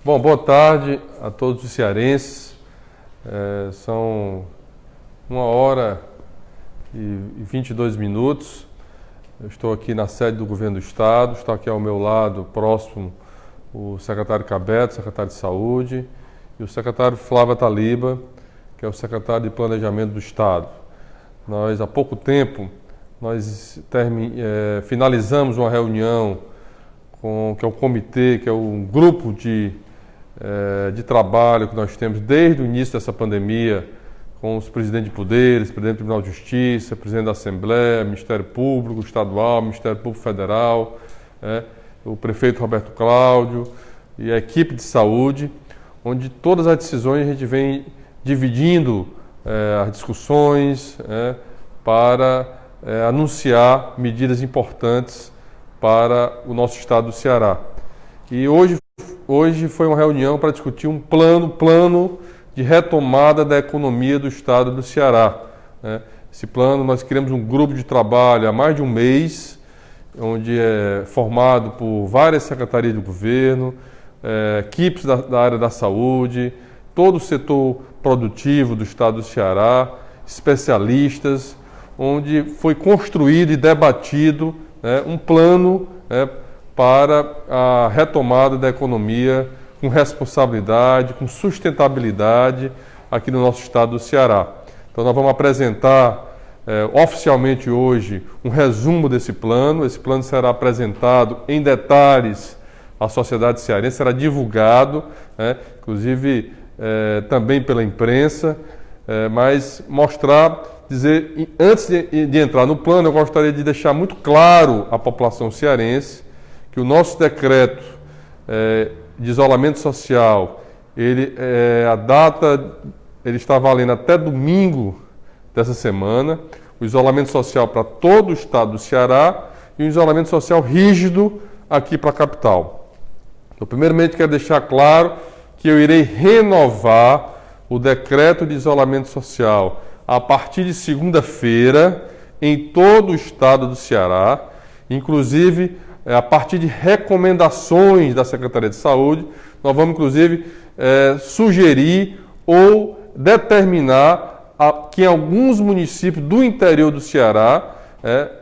Bom, boa tarde a todos os cearenses. São 1h22. Eu estou aqui na sede do Governo do Estado. Está aqui ao meu lado, próximo, o secretário Cabeto, secretário de Saúde, e o secretário Flávio Taliba, que é o secretário de Planejamento do Estado. Nós, há pouco tempo, finalizamos uma reunião que é o comitê, que é um grupo de trabalho que nós temos desde o início dessa pandemia, com os presidentes de poderes, presidente do Tribunal de Justiça, presidente da Assembleia, Ministério Público Estadual, Ministério Público Federal, o prefeito Roberto Cláudio e a equipe de saúde, onde todas as decisões a gente vem dividindo as discussões para anunciar medidas importantes para o nosso estado do Ceará. E hoje foi uma reunião para discutir um plano de retomada da economia do estado do Ceará. Esse plano, nós criamos um grupo de trabalho há mais de um mês, onde é formado por várias secretarias do governo, equipes da área da saúde, todo o setor produtivo do estado do Ceará, especialistas, onde foi construído e debatido um plano para a retomada da economia com responsabilidade, com sustentabilidade aqui no nosso estado do Ceará. Então nós vamos apresentar oficialmente hoje um resumo desse plano. Esse plano será apresentado em detalhes à sociedade cearense, será divulgado, inclusive também pela imprensa, mas dizer, antes de entrar no plano, eu gostaria de deixar muito claro à população cearense que o nosso decreto de isolamento social, ele está valendo até domingo dessa semana, o isolamento social para todo o estado do Ceará e o isolamento social rígido aqui para a capital. Então, primeiramente, quero deixar claro que eu irei renovar o decreto de isolamento social a partir de segunda-feira em todo o estado do Ceará, inclusive a partir de recomendações da Secretaria de Saúde. Nós vamos, inclusive, sugerir ou determinar que alguns municípios do interior do Ceará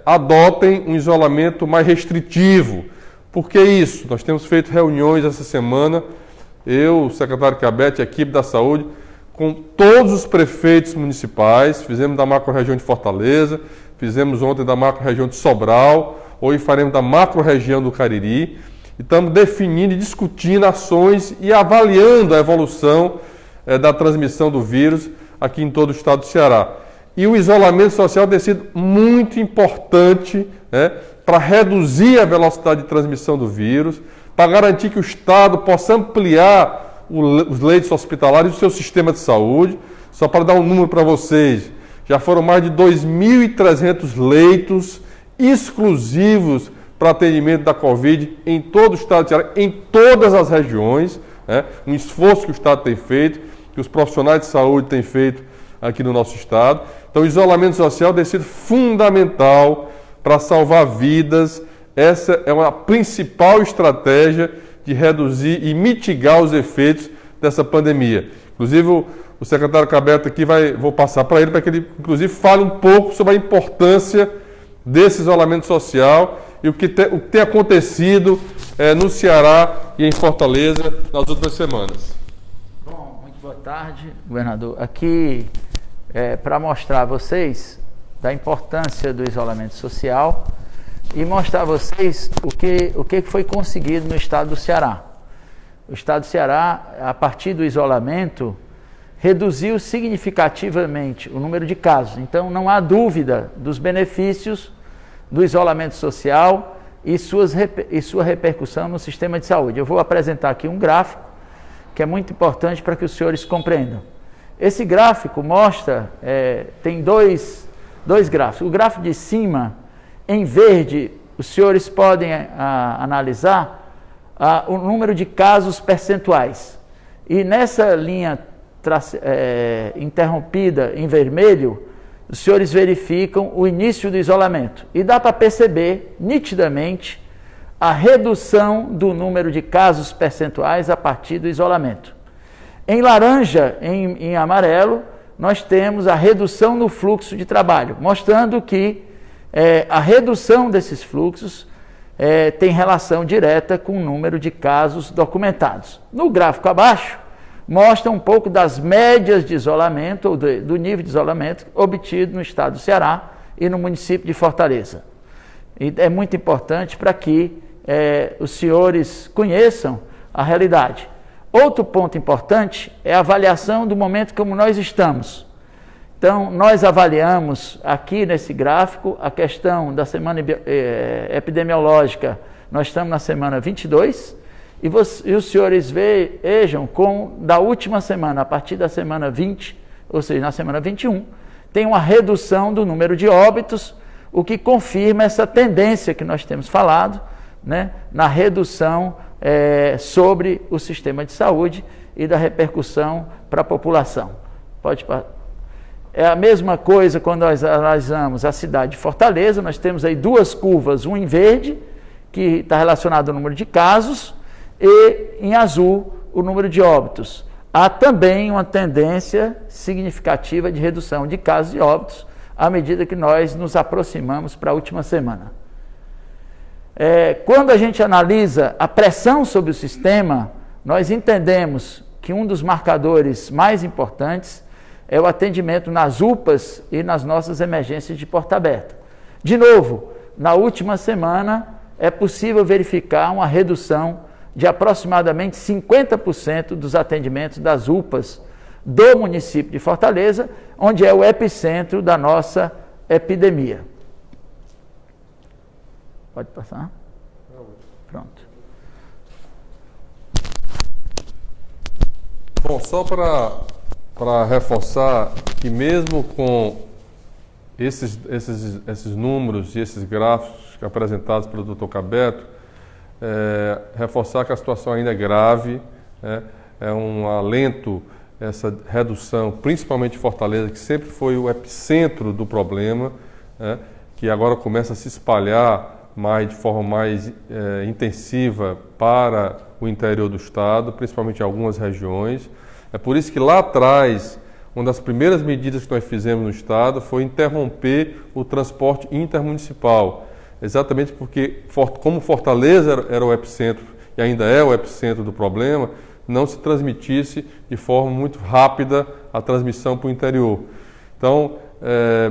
adotem um isolamento mais restritivo. Por que isso? Nós temos feito reuniões essa semana, eu, o secretário Cabeto e a equipe da saúde, com todos os prefeitos municipais. Fizemos da macro-região de Fortaleza, fizemos ontem da macro-região de Sobral, hoje faremos da macro-região do Cariri, e estamos definindo e discutindo ações e avaliando a evolução da transmissão do vírus aqui em todo o estado do Ceará. E o isolamento social tem sido muito importante para reduzir a velocidade de transmissão do vírus, para garantir que o estado possa ampliar os leitos hospitalares do seu sistema de saúde. Só para dar um número para vocês, já foram mais de 2.300 leitos exclusivos para atendimento da Covid em todo o estado do Ceará, em todas as regiões. Um esforço que o estado tem feito, que os profissionais de saúde têm feito aqui no nosso estado. Então, o isolamento social tem sido fundamental para salvar vidas. Essa é uma principal estratégia de reduzir e mitigar os efeitos dessa pandemia. Inclusive, o secretário Cabeto aqui, vou passar para ele, para que ele, inclusive, fale um pouco sobre a importância desse isolamento social e o que tem acontecido no Ceará e em Fortaleza nas últimas semanas. Bom, muito boa tarde, governador. Aqui, para mostrar a vocês da importância do isolamento social e mostrar a vocês o que foi conseguido no estado do Ceará. O estado do Ceará, a partir do isolamento, reduziu significativamente o número de casos. Então, não há dúvida dos benefícios do isolamento social e sua repercussão no sistema de saúde. Eu vou apresentar aqui um gráfico que é muito importante para que os senhores compreendam. Esse gráfico mostra, tem dois gráficos. O gráfico de cima, em verde, os senhores podem analisar o número de casos percentuais. E nessa linha interrompida em vermelho, os senhores verificam o início do isolamento. E dá para perceber nitidamente a redução do número de casos percentuais a partir do isolamento. Em laranja, em amarelo, nós temos a redução no fluxo de trabalho, mostrando que a redução desses fluxos tem relação direta com o número de casos documentados. No gráfico abaixo, mostra um pouco das médias de isolamento, ou do nível de isolamento obtido no estado do Ceará e no município de Fortaleza. E é muito importante para que os senhores conheçam a realidade. Outro ponto importante é a avaliação do momento como nós estamos. Então, nós avaliamos aqui nesse gráfico a questão da semana epidemiológica. Nós estamos na semana 22 e os senhores vejam da última semana, a partir da semana 20, ou seja, na semana 21, tem uma redução do número de óbitos, o que confirma essa tendência que nós temos falado, né, na redução sobre o sistema de saúde e da repercussão para a população. É a mesma coisa quando nós analisamos a cidade de Fortaleza. Nós temos aí duas curvas, uma em verde, que está relacionado ao número de casos, e em azul, o número de óbitos. Há também uma tendência significativa de redução de casos e óbitos à medida que nós nos aproximamos para a última semana. Quando a gente analisa a pressão sobre o sistema, nós entendemos que um dos marcadores mais importantes é o atendimento nas UPAs e nas nossas emergências de porta aberta. De novo, na última semana é possível verificar uma redução de aproximadamente 50% dos atendimentos das UPAs do município de Fortaleza, onde é o epicentro da nossa epidemia. Pode passar? Pronto. Bom, só para reforçar que mesmo com esses números e esses gráficos apresentados pelo Dr. Cabeto, reforçar que a situação ainda é grave, é um alento essa redução, principalmente em Fortaleza, que sempre foi o epicentro do problema, que agora começa a se espalhar de forma mais intensiva para o interior do estado, principalmente em algumas regiões. É por isso que lá atrás, uma das primeiras medidas que nós fizemos no estado foi interromper o transporte intermunicipal, exatamente porque, como Fortaleza era o epicentro e ainda é o epicentro do problema, não se transmitisse de forma muito rápida a transmissão para o interior. Então,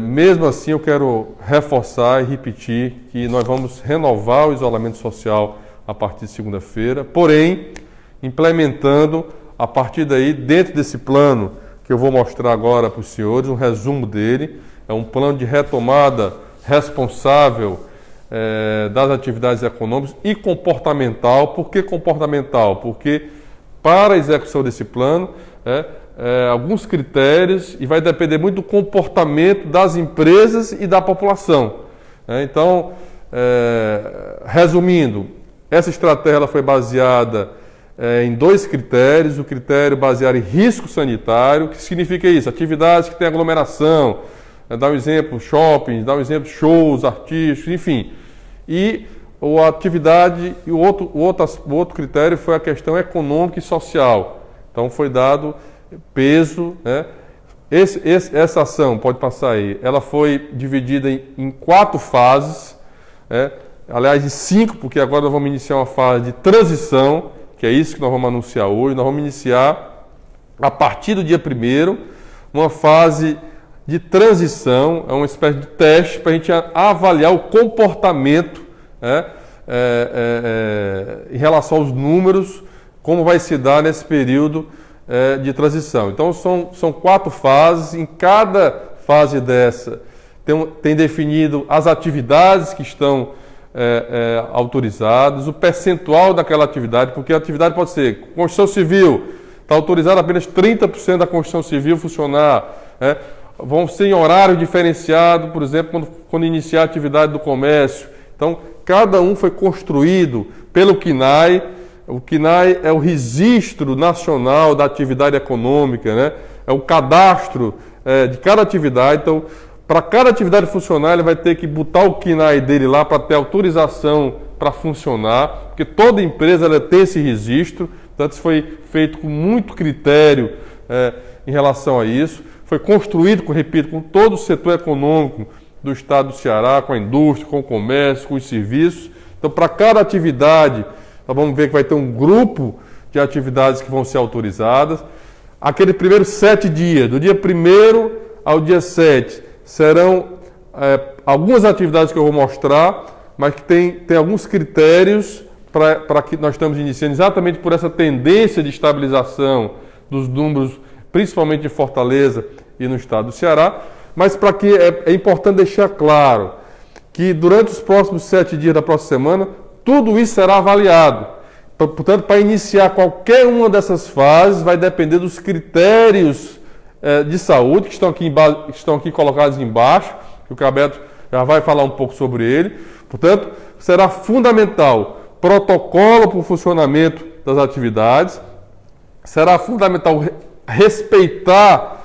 mesmo assim, eu quero reforçar e repetir que nós vamos renovar o isolamento social a partir de segunda-feira, porém, implementando, a partir daí, dentro desse plano que eu vou mostrar agora para os senhores, um resumo dele, é um plano de retomada responsável das atividades econômicas e comportamental. Por que comportamental? Porque para a execução desse plano, alguns critérios, e vai depender muito do comportamento das empresas e da população. Então, resumindo, essa estratégia ela foi baseada em dois critérios: o critério baseado em risco sanitário, que significa isso, atividades que têm aglomeração, dá um exemplo, shopping, dá um exemplo, shows, artísticos, enfim. E a atividade, e o outro critério foi a questão econômica e social. Então foi dado peso, essa ação, pode passar aí, ela foi dividida em 4 fases, aliás, em 5, porque agora nós vamos iniciar uma fase de transição, que é isso que nós vamos anunciar hoje. Nós vamos iniciar, a partir do dia 1º, uma fase de transição, é uma espécie de teste para a gente avaliar o comportamento em relação aos números, como vai se dar nesse período de transição. Então, são 4 fases. Em cada fase dessa, tem definido as atividades que estão autorizadas, o percentual daquela atividade, porque a atividade pode ser construção civil, está autorizado apenas 30% da construção civil funcionar, vão ser em horário diferenciado, por exemplo, quando iniciar a atividade do comércio. Então, cada um foi construído pelo CNAE. O CNAE é o Registro Nacional da Atividade Econômica, é o cadastro de cada atividade. Então, para cada atividade funcionar, ele vai ter que botar o CNAE dele lá para ter autorização para funcionar, porque toda empresa ela tem esse registro, portanto, isso foi feito com muito critério em relação a isso. Foi construído, repito, com todo o setor econômico do estado do Ceará, com a indústria, com o comércio, com os serviços. Então, para cada atividade, nós vamos ver que vai ter um grupo de atividades que vão ser autorizadas. Aquele primeiro 7 dias, do dia 1º ao dia 7, serão algumas atividades que eu vou mostrar, mas que tem alguns critérios para que nós estamos iniciando, exatamente por essa tendência de estabilização dos números, principalmente em Fortaleza e no estado do Ceará, mas para que é importante deixar claro que durante os próximos 7 dias da próxima semana, tudo isso será avaliado. Portanto, para iniciar qualquer uma dessas fases, vai depender dos critérios de saúde que estão aqui colocados embaixo, que o Cabeto já vai falar um pouco sobre ele. Portanto, será fundamental protocolo para o funcionamento das atividades, será fundamental respeitar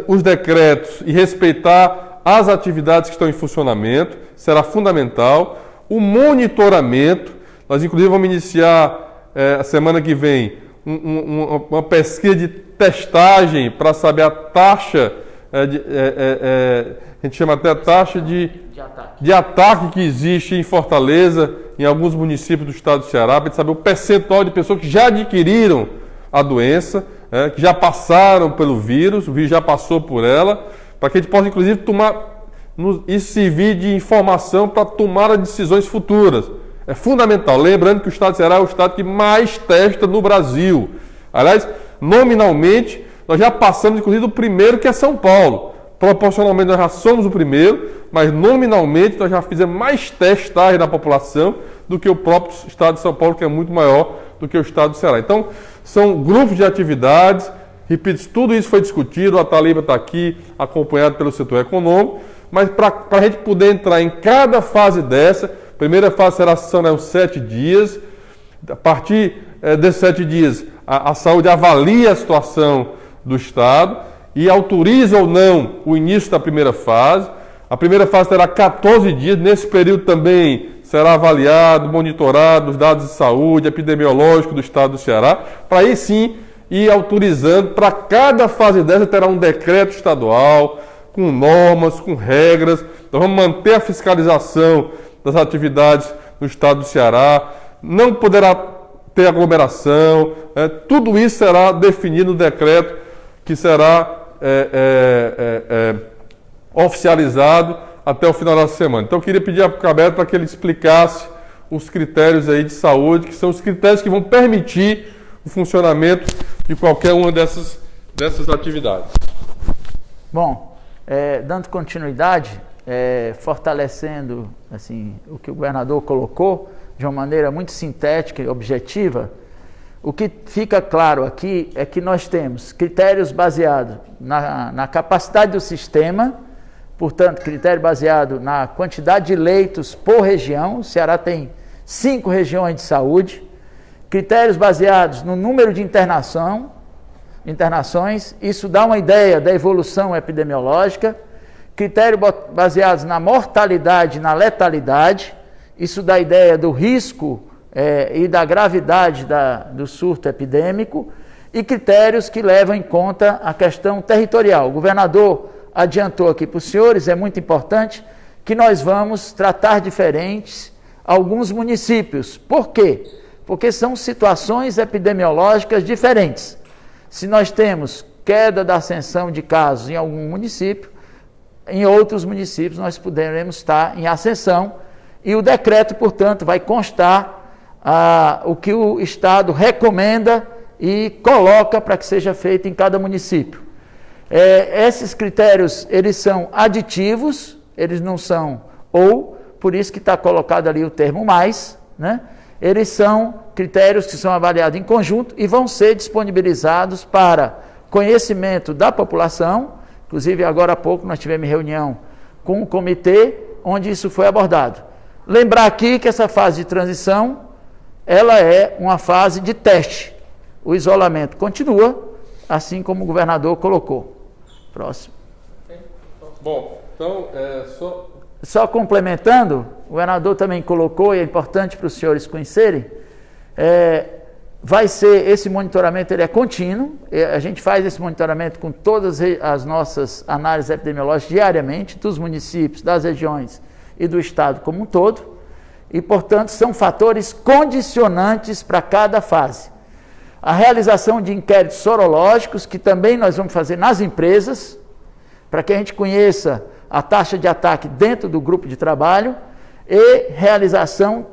os decretos e respeitar as atividades que estão em funcionamento, será fundamental. O monitoramento, nós inclusive vamos iniciar a semana que vem uma pesquisa de testagem para saber a taxa, a gente chama até a taxa de ataque que existe em Fortaleza, em alguns municípios do estado do Ceará, para a gente saber o percentual de pessoas que já adquiriram a doença, que já passaram pelo vírus, o vírus já passou por ela, para que a gente possa inclusive isso servir de informação para tomar decisões futuras. É fundamental. Lembrando que o estado do Ceará é o estado que mais testa no Brasil. Aliás, nominalmente, nós já passamos, inclusive, do primeiro, que é São Paulo. Proporcionalmente, nós já somos o primeiro, mas nominalmente, nós já fizemos mais testagem da população do que o próprio estado de São Paulo, que é muito maior do que o estado do Ceará. Então, são grupos de atividades. Repito, tudo isso foi discutido. A Taliba está aqui, acompanhado pelo setor econômico. Mas para a gente poder entrar em cada fase dessa, a primeira fase será os 7 dias. A partir desses 7 dias, a saúde avalia a situação do estado e autoriza ou não o início da primeira fase. A primeira fase terá 14 dias. Nesse período também será avaliado, monitorado os dados de saúde epidemiológico do estado do Ceará, para aí sim ir autorizando. Para cada fase dessa terá um decreto estadual, com normas, com regras. Nós vamos manter a fiscalização das atividades no estado do Ceará, não poderá ter aglomeração, tudo isso será definido no decreto que será oficializado até o final da semana. Então eu queria pedir ao Cabeto para que ele explicasse os critérios aí de saúde, que são os critérios que vão permitir o funcionamento de qualquer uma dessas atividades. Bom, dando continuidade, fortalecendo assim, o que o governador colocou de uma maneira muito sintética e objetiva, o que fica claro aqui é que nós temos critérios baseados na capacidade do sistema, portanto, critério baseado na quantidade de leitos por região. O Ceará tem 5 regiões de saúde. Critérios baseados no número de internações, isso dá uma ideia da evolução epidemiológica. Critérios baseados na mortalidade e na letalidade, isso dá ideia do risco e da gravidade do surto epidêmico. E critérios que levam em conta a questão territorial. O governador adiantou aqui para os senhores, é muito importante, que nós vamos tratar diferentes alguns municípios. Por quê? Porque são situações epidemiológicas diferentes. Se nós temos queda da ascensão de casos em algum município, em outros municípios nós poderemos estar em ascensão, e o decreto, portanto, vai constar o que o Estado recomenda e coloca para que seja feito em cada município. Esses critérios, eles são aditivos, eles não são por isso que está colocado ali o termo mais, né? Eles são critérios que são avaliados em conjunto e vão ser disponibilizados para conhecimento da população. Inclusive, agora há pouco nós tivemos reunião com o comitê, onde isso foi abordado. Lembrar aqui que essa fase de transição, ela é uma fase de teste. O isolamento continua, assim como o governador colocou. Próximo. Bom, então, só só complementando, o governador também colocou, e é importante para os senhores conhecerem, vai ser, esse monitoramento ele é contínuo, a gente faz esse monitoramento com todas as nossas análises epidemiológicas diariamente, dos municípios, das regiões e do estado como um todo, e portanto são fatores condicionantes para cada fase. A realização de inquéritos sorológicos, que também nós vamos fazer nas empresas, para que a gente conheça a taxa de ataque dentro do grupo de trabalho, e realização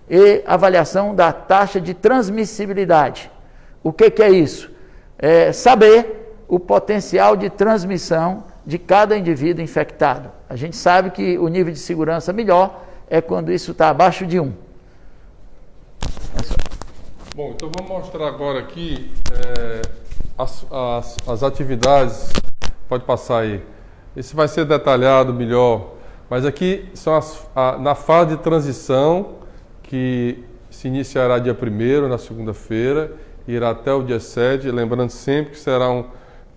e avaliação da taxa de transmissibilidade. O que é isso? É saber o potencial de transmissão de cada indivíduo infectado. A gente sabe que o nível de segurança melhor é quando isso está abaixo de 1. Bom, então vamos mostrar agora aqui as atividades. Pode passar aí. Esse vai ser detalhado melhor, mas aqui são na fase de transição, que se iniciará dia 1º, na segunda-feira, e irá até o dia 7, lembrando sempre que serão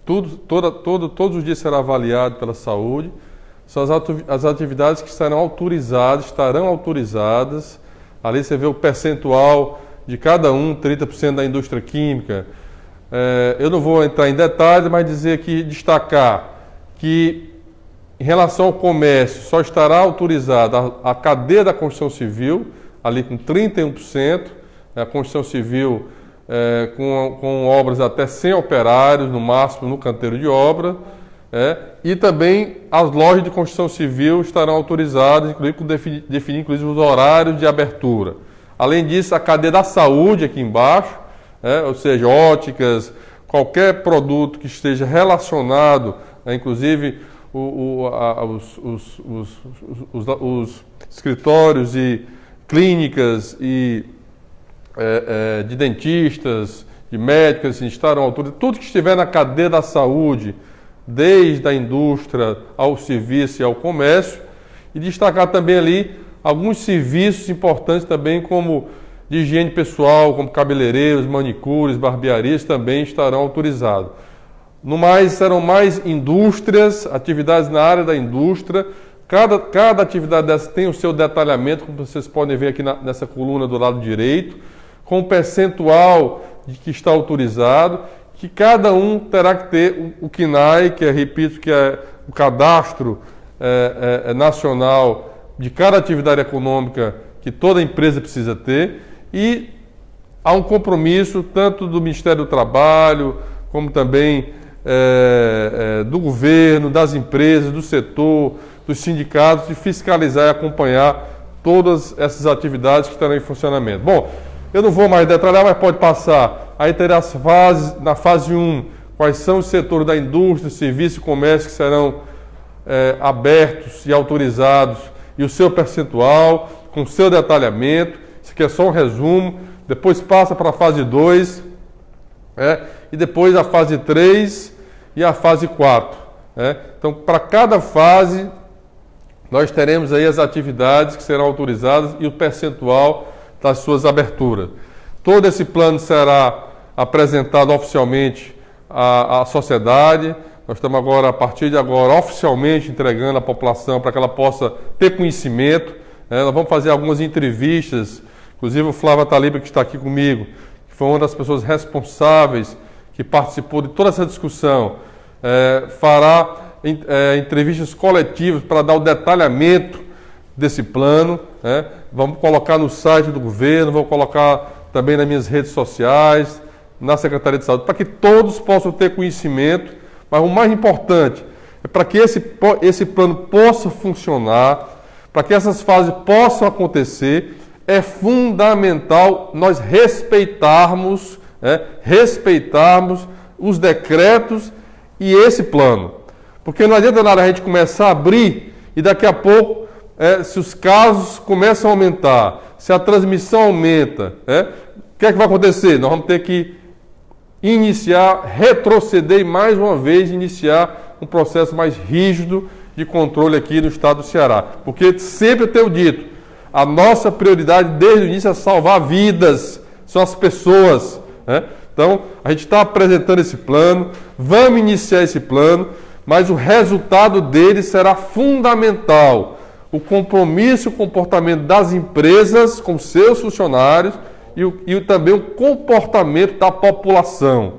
todos os dias será avaliado pela saúde. São as atividades que estarão autorizadas. Ali você vê o percentual de cada um, 30% da indústria química. Eu não vou entrar em detalhes, mas dizer aqui, destacar que em relação ao comércio, só estará autorizada a cadeia da construção civil, ali com 31%, a construção civil com obras até 100 operários, no máximo, no canteiro de obra, e também as lojas de construção civil estarão autorizadas, definir inclusive os horários de abertura. Além disso, a cadeia da saúde aqui embaixo, ou seja, óticas, qualquer produto que esteja relacionado, inclusive os escritórios e clínicas e de dentistas, de médicos, assim, estarão autorizados. Tudo que estiver na cadeia da saúde, desde a indústria ao serviço e ao comércio, e destacar também ali alguns serviços importantes também, como de higiene pessoal, como cabeleireiros, manicures, barbearias, também estarão autorizados. No mais, serão mais indústrias, atividades na área da indústria. Cada atividade dessa tem o seu detalhamento, como vocês podem ver aqui nessa coluna do lado direito, com o percentual de que está autorizado, que cada um terá que ter o CNAE, que repito, que é o cadastro nacional de cada atividade econômica que toda empresa precisa ter, e há um compromisso tanto do Ministério do Trabalho, como também do governo, das empresas, do setor, dos sindicatos, de fiscalizar e acompanhar todas essas atividades que estarão em funcionamento. Bom, eu não vou mais detalhar, mas pode passar. Aí terá as fases, na fase 1, quais são os setores da indústria, serviço e comércio que serão abertos e autorizados, e o seu percentual, com o seu detalhamento. Isso aqui é só um resumo. Depois passa para a fase 2, e depois a fase 3 e a fase 4. Então, para cada fase, nós teremos aí as atividades que serão autorizadas e o percentual das suas aberturas. Todo esse plano será apresentado oficialmente à sociedade. Nós estamos agora, a partir de agora, oficialmente entregando à população para que ela possa ter conhecimento. Nós vamos fazer algumas entrevistas, inclusive o Flávio Taliba, que está aqui comigo, que foi uma das pessoas responsáveis, que participou de toda essa discussão, fará entrevistas coletivas para dar o detalhamento desse plano. Vamos colocar no site do governo, vamos colocar também nas minhas redes sociais, na Secretaria de Saúde, para que todos possam ter conhecimento. Mas o mais importante é para que esse plano possa funcionar, para que essas fases possam acontecer, é fundamental nós respeitarmos os decretos e esse plano. Porque não adianta nada a gente começar a abrir e daqui a pouco, se os casos começam a aumentar, se a transmissão aumenta, o que é que vai acontecer? Nós vamos ter que retroceder e mais uma vez iniciar um processo mais rígido de controle aqui no estado do Ceará. Porque sempre eu tenho dito, a nossa prioridade desde o início é salvar vidas, são as pessoas. Então, a gente está apresentando esse plano, vamos iniciar esse plano, mas o resultado dele será fundamental. o compromisso e o comportamento das empresas com seus funcionários e também o comportamento da população.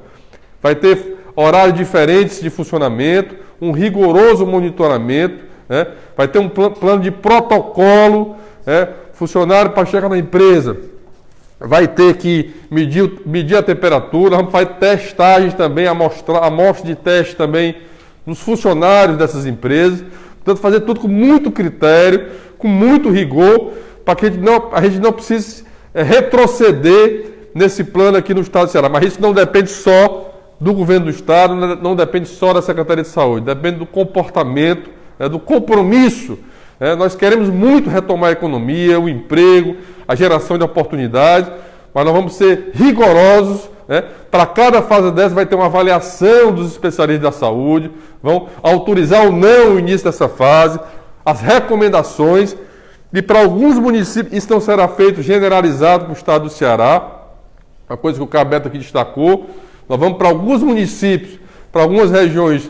Vai ter horários diferentes de funcionamento, um rigoroso monitoramento, né? Vai ter um plano de protocolo, né? Funcionário para chegar na empresa vai ter que medir a temperatura, vamos fazer testagens também, amostra de teste também nos funcionários dessas empresas. Portanto, fazer tudo com muito critério, com muito rigor, para que a gente não precise retroceder nesse plano aqui no Estado do Ceará. Mas isso não depende só do governo do Estado, não depende só da Secretaria de Saúde, depende do comportamento, do compromisso. Nós queremos muito retomar a economia, o emprego, a geração de oportunidades, mas nós vamos ser rigorosos. Para cada fase dessa vai ter uma avaliação dos especialistas da saúde, vão autorizar ou não o início dessa fase, as recomendações, e para alguns municípios isso não será feito generalizado para o Estado do Ceará, uma coisa que o Cabeto aqui destacou. Nós vamos para alguns municípios, para algumas regiões,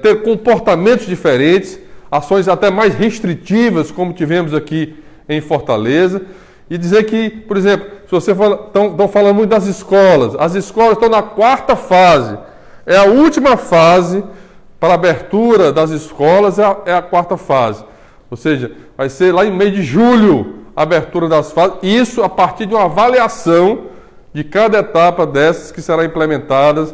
ter comportamentos diferentes, ações até mais restritivas, como tivemos aqui em Fortaleza, e dizer que, por exemplo, se você estão falando muito das escolas, as escolas estão na 4ª fase, é a última fase para a abertura das escolas, é a 4ª fase, ou seja, vai ser lá em mês de julho a abertura das fases, isso a partir de uma avaliação de cada etapa dessas que serão implementadas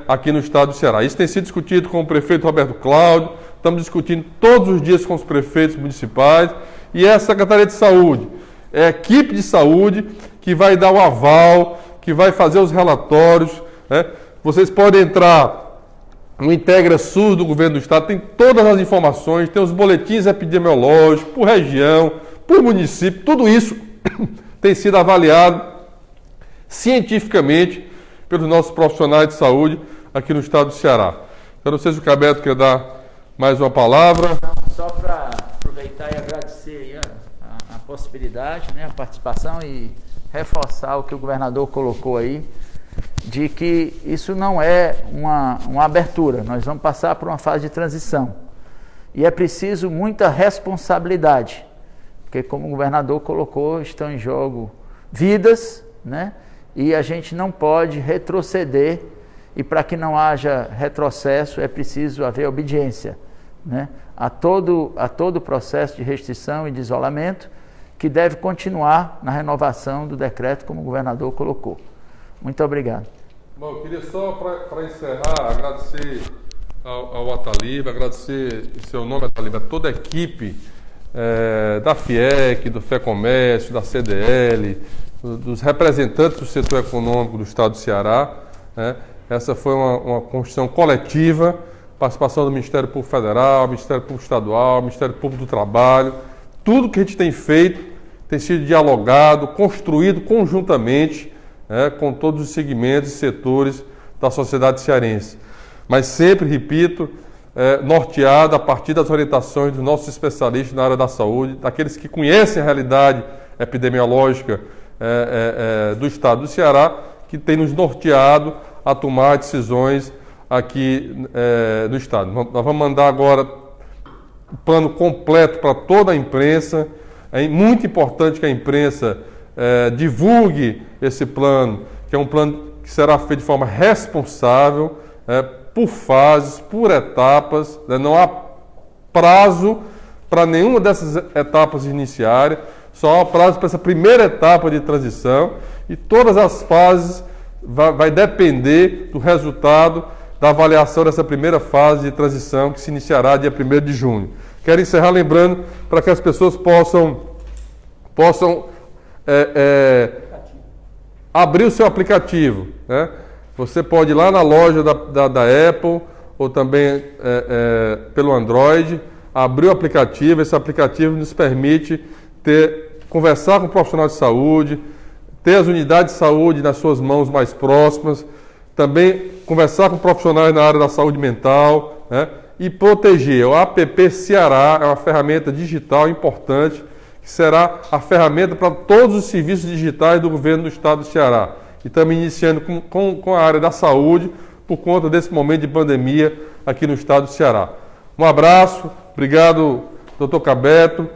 aqui no Estado do Ceará. Isso tem sido discutido com o prefeito Roberto Cláudio, estamos discutindo todos os dias com os prefeitos municipais, e é a Secretaria de Saúde, é a equipe de saúde que vai dar o aval, que vai fazer os relatórios. Vocês podem entrar no Integra SUS do Governo do Estado, tem todas as informações, tem os boletins epidemiológicos, por região, por município, tudo isso tem sido avaliado cientificamente pelos nossos profissionais de saúde aqui no Estado do Ceará. Eu não sei se o Cabeto quer dar mais uma palavra. Só para aproveitar e agradecer aí a possibilidade, a participação, e reforçar o que o governador colocou aí, de que isso não é uma abertura, nós vamos passar por uma fase de transição. E é preciso muita responsabilidade, porque, como o governador colocou, estão em jogo vidas, e a gente não pode retroceder, e para que não haja retrocesso é preciso haver obediência a todo o processo de restrição e de isolamento, que deve continuar na renovação do decreto, como o governador colocou. Muito obrigado. Bom, eu queria só, para encerrar, agradecer ao Ataliba, agradecer em seu nome, Ataliba, a toda a equipe da FIEC, do FEComércio, da CDL, dos representantes do setor econômico do Estado do Ceará. Essa foi uma construção coletiva, participação do Ministério Público Federal, Ministério Público Estadual, Ministério Público do Trabalho. Tudo que a gente tem feito tem sido dialogado, construído conjuntamente com todos os segmentos e setores da sociedade cearense. Mas sempre, repito, norteado a partir das orientações dos nossos especialistas na área da saúde, daqueles que conhecem a realidade epidemiológica do Estado do Ceará, que tem nos norteado a tomar decisões aqui no Estado. Nós vamos mandar agora o plano completo para toda a imprensa. É muito importante que a imprensa divulgue esse plano, que é um plano que será feito de forma responsável, por fases, por etapas. Não há prazo para nenhuma dessas etapas iniciarem, só há prazo para essa primeira etapa de transição, e todas as fases vai depender do resultado da avaliação dessa primeira fase de transição, que se iniciará dia 1º de junho. Quero encerrar lembrando para que as pessoas possam abrir o seu aplicativo. Você pode ir lá na loja da Apple, ou também pelo Android, abrir o aplicativo. Esse aplicativo nos permite conversar com o profissional de saúde, ter as unidades de saúde nas suas mãos mais próximas, também conversar com profissionais na área da saúde mental, e proteger. O app Ceará é uma ferramenta digital importante, que será a ferramenta para todos os serviços digitais do governo do Estado do Ceará. E estamos iniciando com a área da saúde, por conta desse momento de pandemia aqui no Estado do Ceará. Um abraço, obrigado Dr. Cabeto,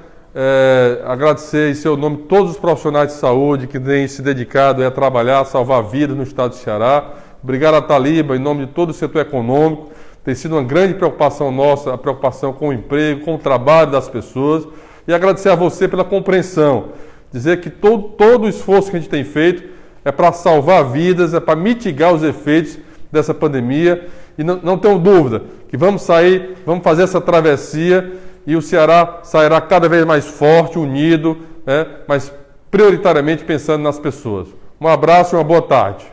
agradecer em seu nome todos os profissionais de saúde que têm se dedicado a trabalhar, a salvar vidas no estado do Ceará. Obrigado a Taliba, em nome de todo o setor econômico. Tem sido uma grande preocupação nossa, a preocupação com o emprego, com o trabalho das pessoas. E agradecer a você pela compreensão. Dizer que todo o esforço que a gente tem feito é para salvar vidas, é para mitigar os efeitos dessa pandemia. E não tenho dúvida que vamos sair, vamos fazer essa travessia e o Ceará sairá cada vez mais forte, unido, né, mas prioritariamente pensando nas pessoas. Um abraço e uma boa tarde.